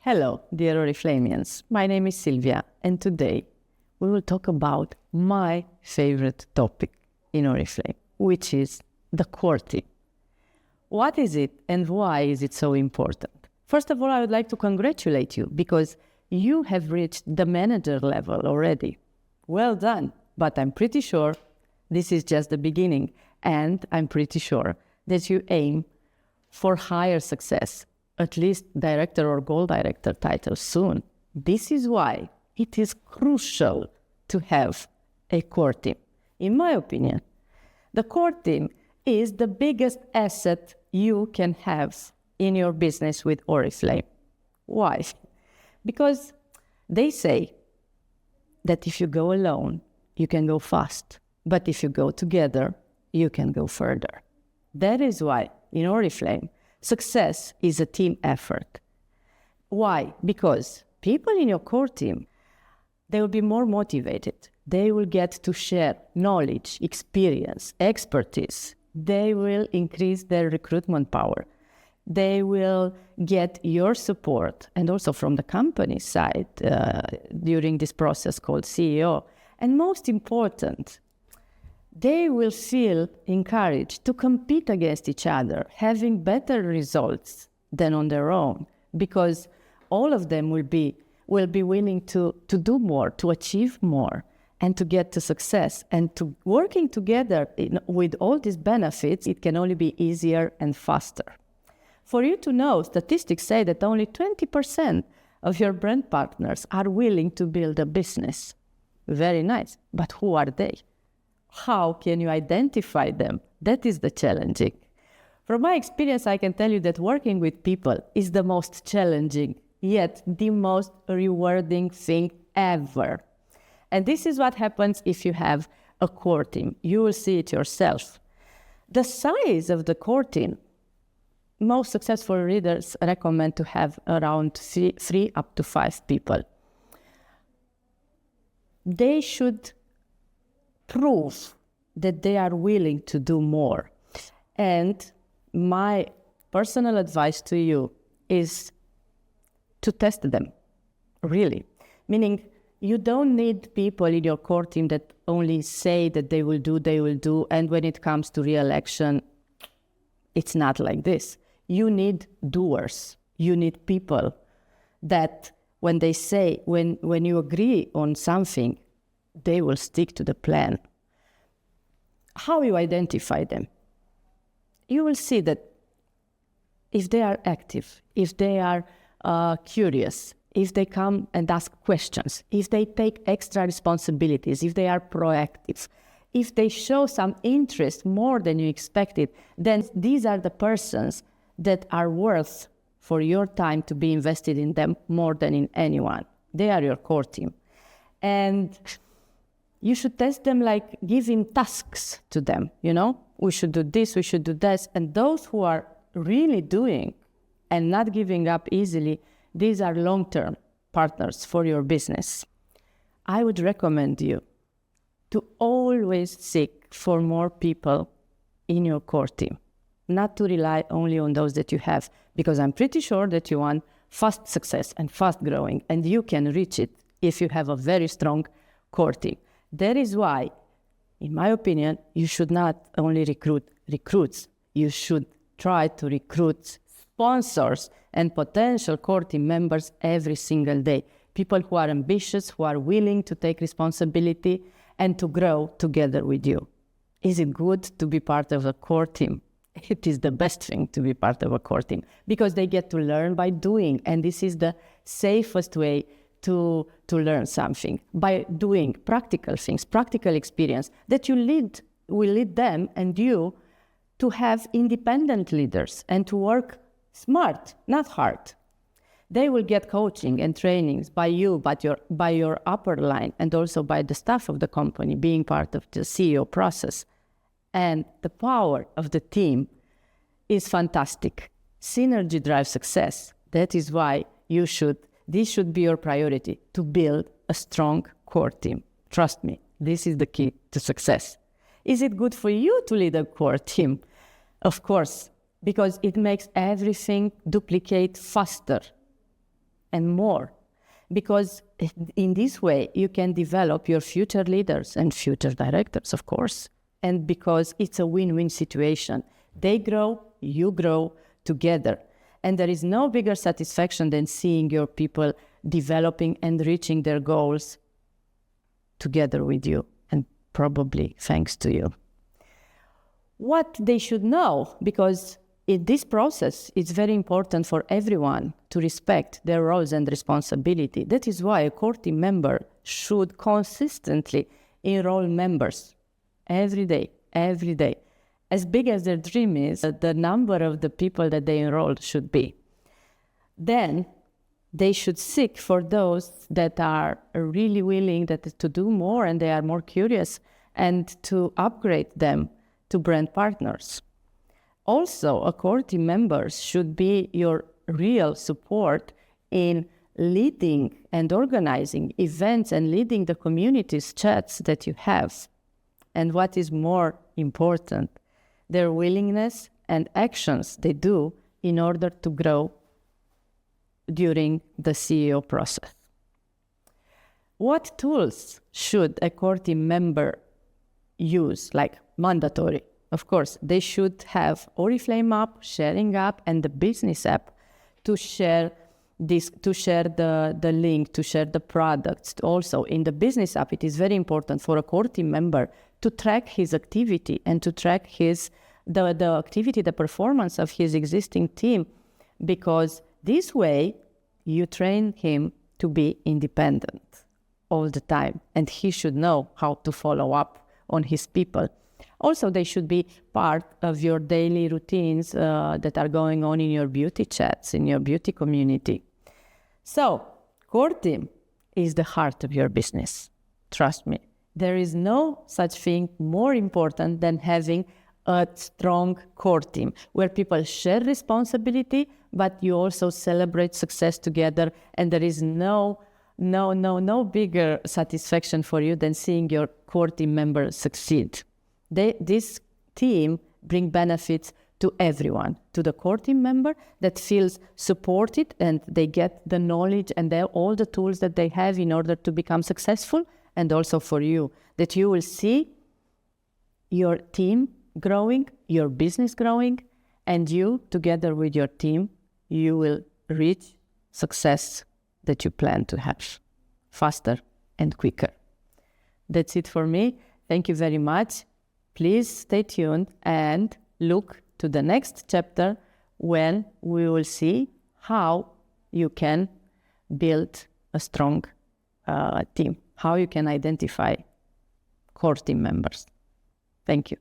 Hello, dear Oriflamians. My name is Sivia, and today we will talk about my favorite topic in Oriflame, which is the courting. What is it and why is it so important? First of all, I would like to congratulate you because you have reached the manager level already. Well done, but I'm pretty sure this is just the beginning, and I'm pretty sure that you aim for higher success, at least director or goal director title soon. This is why it is crucial to have a core team. In my opinion, the core team is the biggest asset you can have in your business with Oriflame. Why? Because they say that if you go alone, you can go fast, but if you go together, you can go further. That is why in Oriflame, success is a team effort. Why? Because people in your core team, they will be more motivated. They will get to share knowledge, experience, expertise. They will increase their recruitment power. They will get your support, and also from the company side during this process called CEO. And most important, they will feel encouraged to compete against each other, having better results than on their own, because all of them will be willing to do more, to achieve more, and to get to success. And to working together with all these benefits, it can only be easier and faster. For you to know, statistics say that only 20% of your brand partners are willing to build a business. Very nice, but who are they? How can you identify them? That is the challenging. From my experience, I can tell you that working with people is the most challenging, yet the most rewarding thing ever. And this is what happens if you have a core team. You will see it yourself. The size of the core team, most successful leaders recommend to have around three up to 5 people. They should prove that they are willing to do more. And my personal advice to you is to test them, really. Meaning, you don't need people in your core team that only say that they will do, and when it comes to real action, it's not like this. You need doers. You need people that when they say, when you agree on something, they will stick to the plan. How you identify them? You will see that if they are active, if they are curious, if they come and ask questions, if they take extra responsibilities, if they are proactive, if they show some interest more than you expected, then these are the persons that are worth for your time to be invested in them more than in anyone. They are your core team. And you should test them like giving tasks to them, We should do this, we should do that. And those who are really doing and not giving up easily, these are long-term partners for your business. I would recommend you to always seek for more people in your core team, not to rely only on those that you have, because I'm pretty sure that you want fast success and fast growing, and you can reach it if you have a very strong core team. That is why, in my opinion, you should not only recruit recruits, you should try to recruit sponsors and potential core team members every single day. People who are ambitious, who are willing to take responsibility and to grow together with you. Is it good to be part of a core team? It is the best thing to be part of a core team because they get to learn by doing, and this is the safest way to learn something, by doing practical things, practical experience, that will lead them and you to have independent leaders and to work smart, not hard. They will get coaching and trainings by you, by your upper line, and also by the staff of the company being part of the CEO process. And the power of the team is fantastic. Synergy drives success. That is why this should be your priority, to build a strong core team. Trust me, this is the key to success. Is it good for you to lead a core team? Of course, because it makes everything duplicate faster. and more. Because in this way, you can develop your future leaders and future directors, of course. And because it's a win-win situation. They grow, you grow together. And there is no bigger satisfaction than seeing your people developing and reaching their goals together with you, and probably thanks to you. What they should know, because in this process, it's very important for everyone to respect their roles and responsibility. That is why a core team member should consistently enroll members every day. As big as their dream is, the number of the people that they enroll should be. Then they should seek for those that are really willing to do more, and they are more curious, and to upgrade them to brand partners. Also, a core team members should be your real support in leading and organizing events and leading the communities chats that you have. And what is more important, their willingness and actions they do in order to grow during the CEO process. What tools should a core team member use, like mandatory? Of course, they should have Oriflame app, sharing app, and the business app to share the link, to share the products. Also, in the business app, it is very important for a core team member to track his activity and to track the activity, the performance of his existing team, because this way you train him to be independent all the time, and he should know how to follow up on his people. Also, they should be part of your daily routines that are going on in your beauty chats, in your beauty community. So, core team is the heart of your business. Trust me. There is no such thing more important than having a strong core team where people share responsibility, but you also celebrate success together, and there is no bigger satisfaction for you than seeing your core team members succeed. This team bring benefits to everyone, to the core team member that feels supported and they get the knowledge and all the tools that they have in order to become successful, and also for you, that you will see your team growing, your business growing, and you, together with your team, you will reach success that you plan to have faster and quicker. That's it for me. Thank you very much. Please stay tuned and look to the next chapter when we will see how you can build a strong team, how you can identify core team members. Thank you.